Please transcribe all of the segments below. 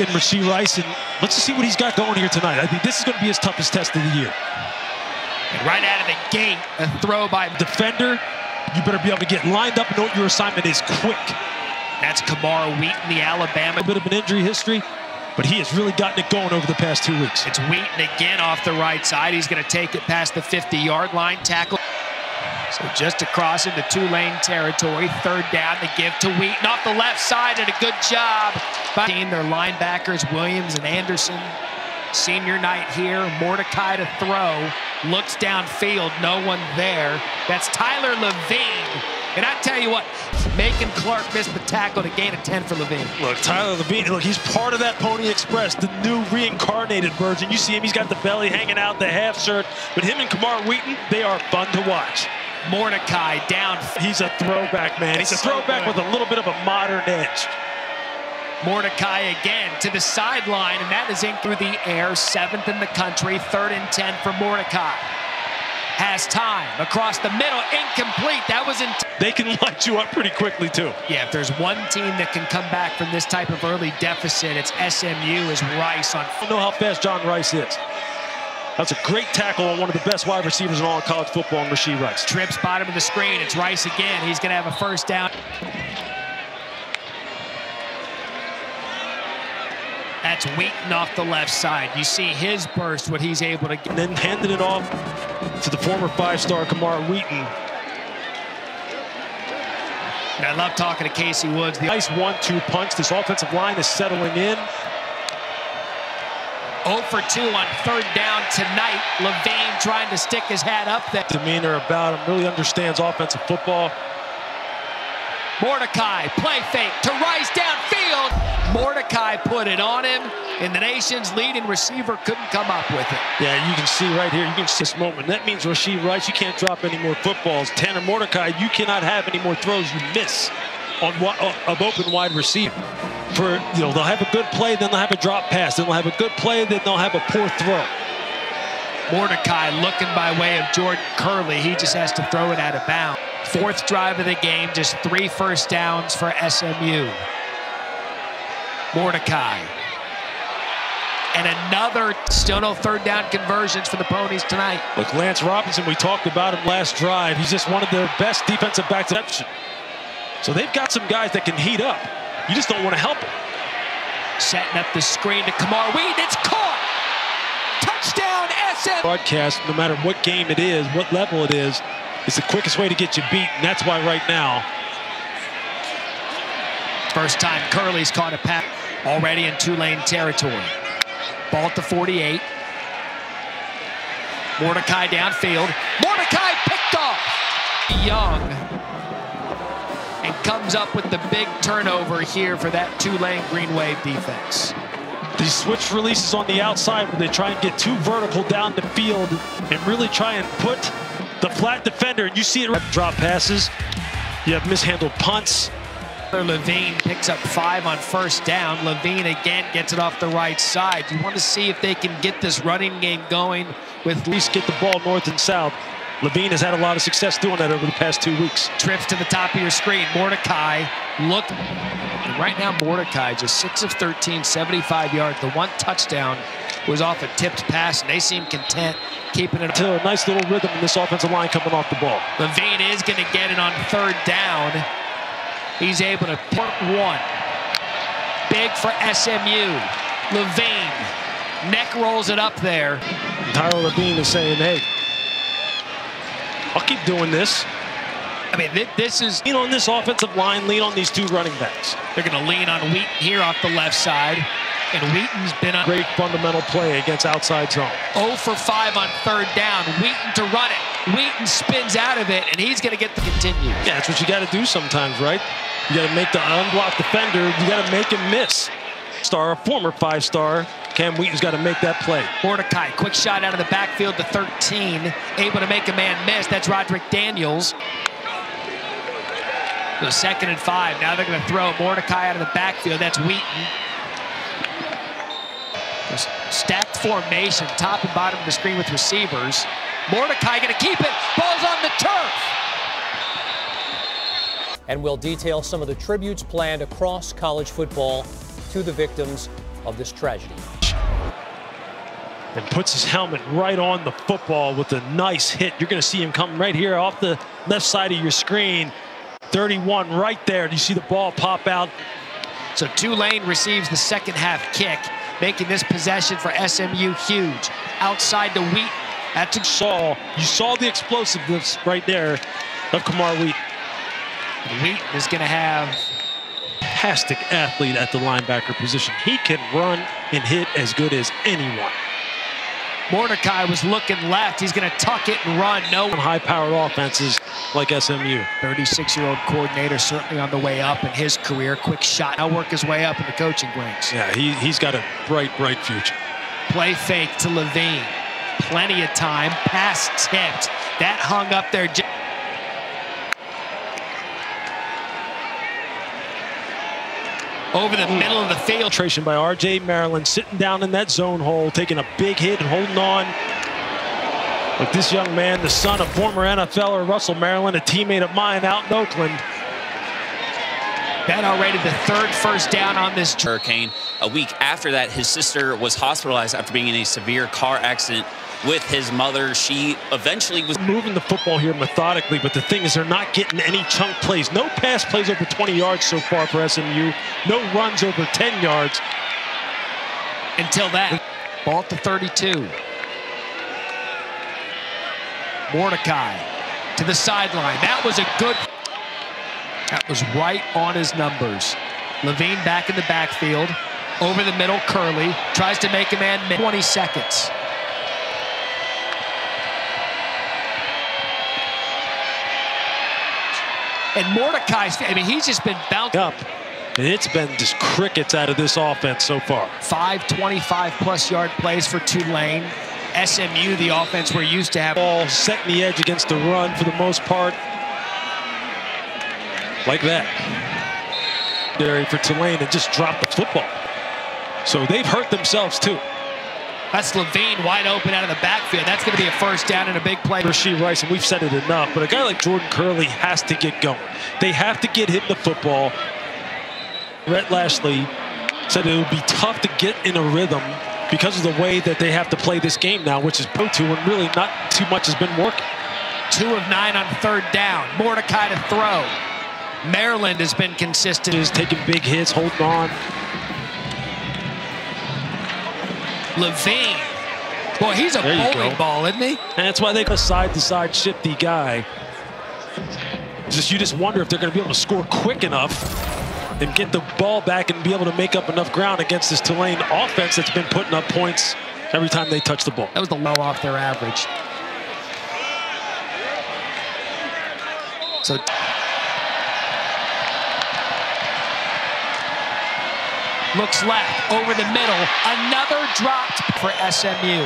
in Rashee Rice, and let's just see what he's got going here tonight. I think this is going to be his toughest test of the year. And right out of the gate, a throw by defender. You better be able to get lined up and know what your assignment is quick. That's Kamar Wheaton, the Alabama. A bit of an injury history, but he has really gotten it going over the past 2 weeks. It's Wheaton again off the right side. He's going to take it past the 50-yard line, tackle. So just across into Tulane territory, third down, the give to Wheaton off the left side, and a good job by their linebackers, Williams and Anderson. Senior night here, Mordecai to throw, looks downfield, no one there. That's Tyler Levine. And I tell you what, Macon Clark missed the tackle to gain a 10 for Levine. Look, Tyler Levine, look, he's part of that Pony Express, the new reincarnated version. You see him, he's got the belly hanging out, the half shirt. But him and Kamar Wheaton, they are fun to watch. Mordecai down. He's a throwback, man. He's a throwback with a little bit of a modern edge. Mordecai again to the sideline, and that is in through the air. 7th in the country, 3rd and 10 for Mordecai. Has time across the middle, incomplete. That was in. They can light you up pretty quickly too. Yeah, if there's one team that can come back from this type of early deficit, it's SMU. Is Rice on? I don't know how fast John Rice is. That's a great tackle on one of the best wide receivers in all of college football, Rashee Rice. Trips bottom of the screen. It's Rice again. He's going to have a first down. That's Wheaton off the left side. You see his burst, what he's able to get. And then handed it off to the former 5-star Kamar Wheaton. And I love talking to Casey Woods. The nice 1-2 punch. This offensive line is settling in. 0 for 2 on 3rd down tonight. Levine trying to stick his hat up there. Demeanor about him, really understands offensive football. Mordecai, play fake to Rice downfield. Mordecai put it on him, and the nation's leading receiver couldn't come up with it. Yeah, you can see right here, you can see this moment. That means Rashee Rice, you can't drop any more footballs. Tanner Mordecai, you cannot have any more throws you miss of open wide receiver. They'll have a good play, then they'll have a drop pass. Then they'll have a good play, then they'll have a poor throw. Mordecai looking by way of Jordan Curley. He just has to throw it out of bounds. 4th drive of the game, just 3 first downs for SMU. Mordecai. And another, still no 3rd down conversions for the Ponies tonight. Look, Lance Robinson, we talked about him last drive. He's just one of their best defensive backs. So they've got some guys that can heat up. You just don't want to help them. Setting up the screen to Kamar Wheaton. It's caught! Touchdown, SM! Broadcast, no matter what game it is, what level it is the quickest way to get you beat, and that's why right now. First time Curley's caught a pass already in Tulane territory. Ball at the 48. Mordecai downfield. Mordecai picked off! Young. And comes up with the big turnover here for that Tulane Green Wave defense. These switch releases on the outside where they try and get too vertical down the field and really try and put the flat defender, and you see it. Drop passes, you have mishandled punts. Levine picks up 5 on 1st down. Levine again gets it off the right side. You want to see if they can get this running game going with at least get the ball north and south. Levine has had a lot of success doing that over the past 2 weeks. Trips to the top of your screen. Mordecai, look. And right now, Mordecai just 6 of 13, 75 yards. The 1 touchdown was off a tipped pass, and they seem content keeping it. A nice little rhythm in this offensive line coming off the ball. Levine is going to get it on 3rd down. He's able to pick 1. Big for SMU. Levine, neck rolls it up there. Tyler Levine is saying, hey, I'll keep doing this. I mean, this is... Lean on this offensive line, lean on these 2 running backs. They're going to lean on Wheaton here off the left side. And Wheaton's been on... Great fundamental play against outside zone. 0 for 5 on 3rd down. Wheaton to run it. Wheaton spins out of it, and he's going to get the continue. Yeah, that's what you got to do sometimes, right? You got to make the unblocked defender, you got to make him miss. A former 5-star, Cam Wheaton's got to make that play. Mordecai, quick shot out of the backfield to 13. Able to make a man miss. That's Roderick Daniels. So 2nd and 5. Now they're going to throw Mordecai out of the backfield. That's Wheaton. Stacked formation, top and bottom of the screen with receivers. Mordecai going to keep it. Ball's on the turf. And we'll detail some of the tributes planned across college football to the victims of this tragedy. And puts his helmet right on the football with a nice hit. You're going to see him come right here off the left side of your screen. 31 right there. You see the ball pop out. So Tulane receives the second half kick, making this possession for SMU huge. Outside to Wheat. That's a you saw the explosiveness right there of Kamar Wheat. Wheat is going to have fantastic athlete at the linebacker position. He can run and hit as good as anyone. Mordecai was looking left. He's going to tuck it and run. No high-powered offenses like SMU. 36-year-old coordinator certainly on the way up in his career. Quick shot. Now work his way up in the coaching ranks. Yeah, he's got a bright future. Play fake to Levine. Plenty of time. Pass tipped. That hung up there. Over the middle of the field. By R.J. Maryland, sitting down in that zone hole, taking a big hit and holding on. But this young man, the son of former NFLer Russell Maryland, a teammate of mine out in Oakland. That already the third first down on this hurricane. A week after that, his sister was hospitalized after being in a severe car accident with his mother. She eventually was moving the football here methodically, but the thing is they're not getting any chunk plays. No pass plays over 20 yards so far for SMU. No runs over 10 yards. Until that. Ball at the 32. Mordecai to the sideline. That was a good. That was right on his numbers. Levine back in the backfield. Over the middle, Curley tries to make a man miss. 20 seconds. And Mordecai's, I mean, he's just been bouncing up. And it's been just crickets out of this offense so far. 5 25-plus yard plays for Tulane. SMU, the offense we're used to have. Ball setting the edge against the run for the most part. Like that. For Tulane and just dropped the football. So they've hurt themselves too. That's Levine wide open out of the backfield. That's going to be a first down and a big play. Rasheed Rice, and we've said it enough, but a guy like Jordan Curley has to get going. They have to get him the football. Rhett Lashley said it would be tough to get in a rhythm because of the way that they have to play this game now, which is pro-2, and really not too much has been working. 2 of 9 on third down. Mordecai to throw. Maryland has been consistent. Is taking big hits, holding on. Levine. Boy, he's a bowling ball, isn't he? And that's why they go side-to-side shifty guy. You just wonder if they're going to be able to score quick enough and get the ball back and be able to make up enough ground against this Tulane offense that's been putting up points every time they touch the ball. That was the low off their average. So looks left, over the middle, another dropped for SMU.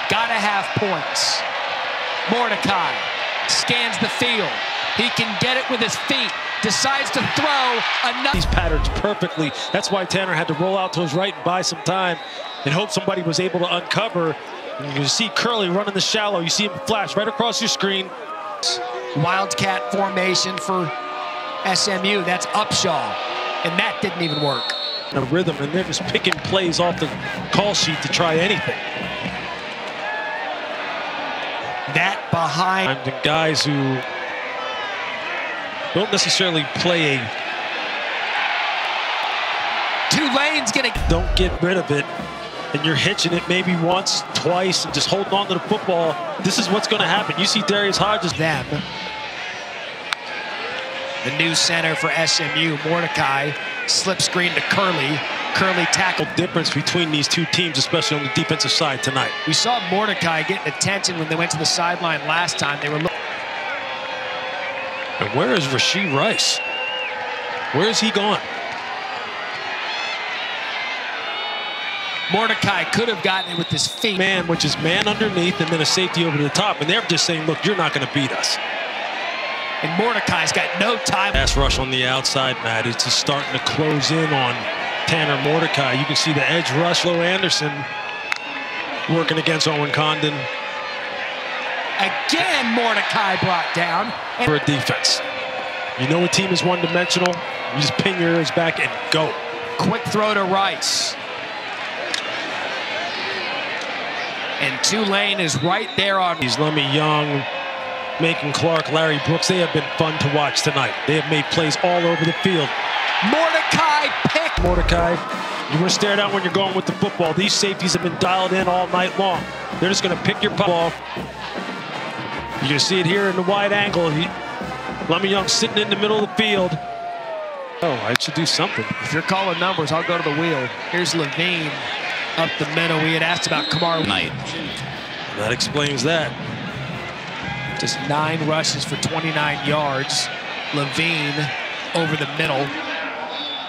Gotta have points. Mordecai scans the field. He can get it with his feet. Decides to throw another. These patterns perfectly. That's why Tanner had to roll out to his right and buy some time and hope somebody was able to uncover. And you see Curley running the shallow. You see him flash right across your screen. Wildcat formation for SMU. That's Upshaw. And that didn't even work. A rhythm, and they're just picking plays off the call sheet to try anything. That behind. And the guys who don't necessarily play a. Tulane's gonna. Don't get rid of it, and you're hitching it maybe once, twice, and just holding on to the football. This is what's going to happen. You see Darius Hodges. Them. The new center for SMU, Mordecai, slip screen to Curley. Curley tackle. Difference between these two teams, especially on the defensive side tonight. We saw Mordecai getting attention when they went to the sideline last time. They were looking. And where is Rasheed Rice? Where is he gone? Mordecai could have gotten it with his feet. Man, which is man underneath and then a safety over the top. And they're just saying, look, you're not going to beat us. And Mordecai's got no time. Pass rush on the outside, Matt. It's just starting to close in on Tanner Mordecai. You can see the edge rush, Lo Anderson working against Owen Condon. Again, Mordecai brought down. For a defense. You know a team is one-dimensional. You just pin your ears back and go. quick throw to Rice. And Tulane is right there on. He's Lemmy Young, Macon Clark, Larry Brooks. They have been fun to watch tonight. They have made plays all over the field. Mordecai pick. Mordecai, you were stared at when you're going with the football. These safeties have been dialed in all night long. They're just going to pick your ball. You can see it here in the wide angle. Lemmy Young sitting in the middle of the field. Oh, I should do something. If you're calling numbers, I'll go to the wheel. Here's Levine up the middle. We had asked about Kamar. Night. That explains that. Just 9 rushes for 29 yards. Levine over the middle.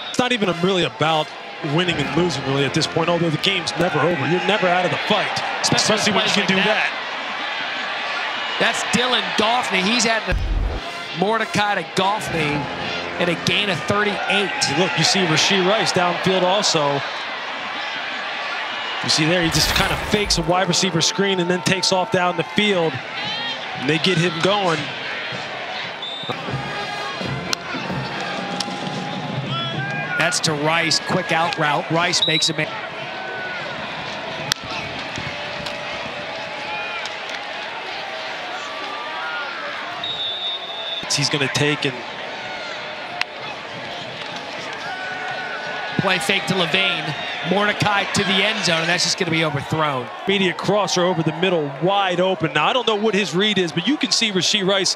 It's not even really about winning and losing really at this point, although the game's never over. You're never out of the fight, especially when you can do that. That's Dylan Goffney. He's had the Mordecai to Goffney at a gain of 38. Look, you see Rashee Rice downfield also. You see there, he just kind of fakes a wide receiver screen and then takes off down the field. And they get him going. That's to Rice, quick out route. Rice makes him. He's going to take and play fake to Levine. Mordecai to the end zone, and that's just going to be overthrown. Immediate crosser over the middle, wide open. Now, I don't know what his read is, but you can see Rashee Rice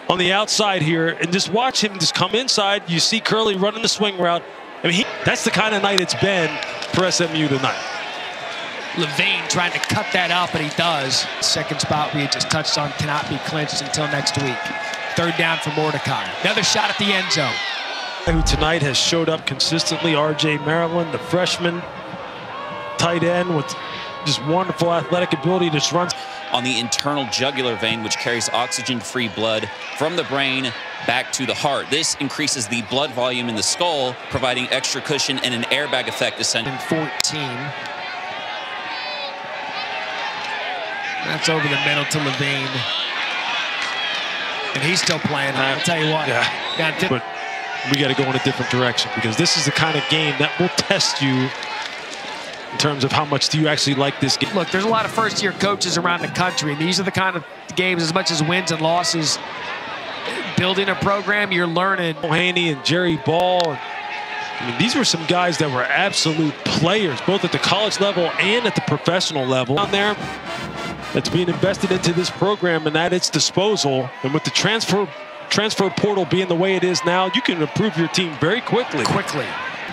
on the outside here, and just watch him just come inside. You see Curley running the swing route. I mean, that's the kind of night it's been for SMU tonight. Levine trying to cut that out, but he does. Second spot we had just touched on cannot be clinched until next week. Third down for Mordecai. Another shot at the end zone. Who tonight has showed up consistently, R.J. Maryland, the freshman tight end with just wonderful athletic ability, just runs on the internal jugular vein, which carries oxygen-free blood from the brain back to the heart. This increases the blood volume in the skull, providing extra cushion and an airbag effect. Essentially. 14. That's over the middle to Levine. And he's still playing. I'll tell you what. Yeah. But we got to go in a different direction, because this is the kind of game that will test you in terms of how much do you actually like this game. Look, there's a lot of first-year coaches around the country, and these are the kind of games, as much as wins and losses, building a program, you're learning. Haney and Jerry Ball. I mean, these were some guys that were absolute players, both at the college level and at the professional level. Down there, that's being invested into this program and at its disposal. And with the transfer portal being the way it is now, you can improve your team very quickly.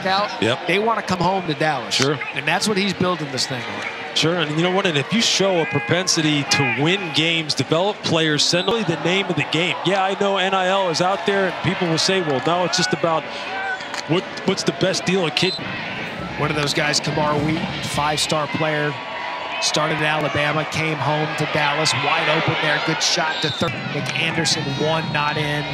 Yep. They want to come home to Dallas. Sure. And that's what he's building this thing on. Sure, and you know what? And if you show a propensity to win games, develop players, send really the name of the game. Yeah, I know NIL is out there, and people will say, well, now it's just about what's the best deal a kid. One of those guys, Kamar Wheaton, 5-star player, started at Alabama, came home to Dallas, wide open there, good shot to third. Anderson, 1 not in.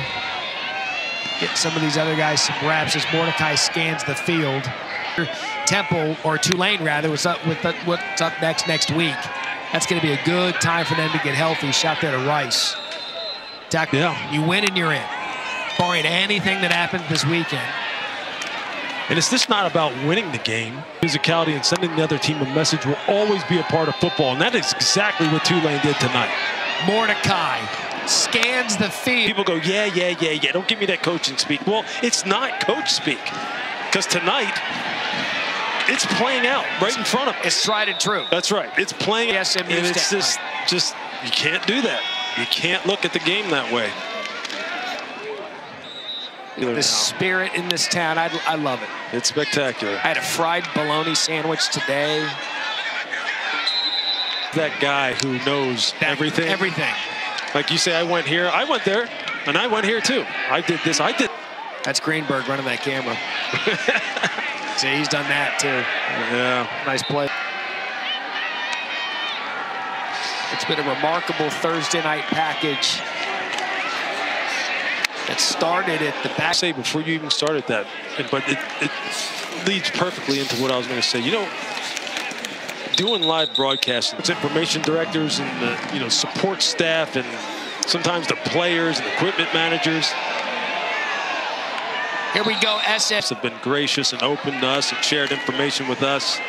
Get some of these other guys some reps as Mordecai scans the field. Temple, or Tulane rather, what's up next week. That's going to be a good time for them to get healthy. Shot there to Rice. You win and you're in, barring anything that happened this weekend. And it's just not about winning the game. Physicality and sending the other team a message will always be a part of football, and that is exactly what Tulane did tonight. Mordecai scans the field. People go, yeah. Don't give me that coaching speak. Well, it's not coach speak, because tonight it's playing out right in front of us. It's tried and true. That's right. It's playing out, and it's just you can't do that. You can't look at the game that way. The spirit in this town, I love it. It's spectacular. I had a fried bologna sandwich today. That guy who knows everything. Everything. Like you say, I went here, I went there, and I went here too. I did this, I did. That's Greenberg running that camera. See, he's done that too. Yeah. Nice play. It's been a remarkable Thursday night package. It started at the back. Say before you even started that, but it leads perfectly into what I was going to say. You know, doing live broadcasting, it's information directors and the support staff and sometimes the players and equipment managers. Here we go, SMU. Have been gracious and open to us and shared information with us.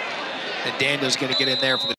And Daniel's going to get in there for the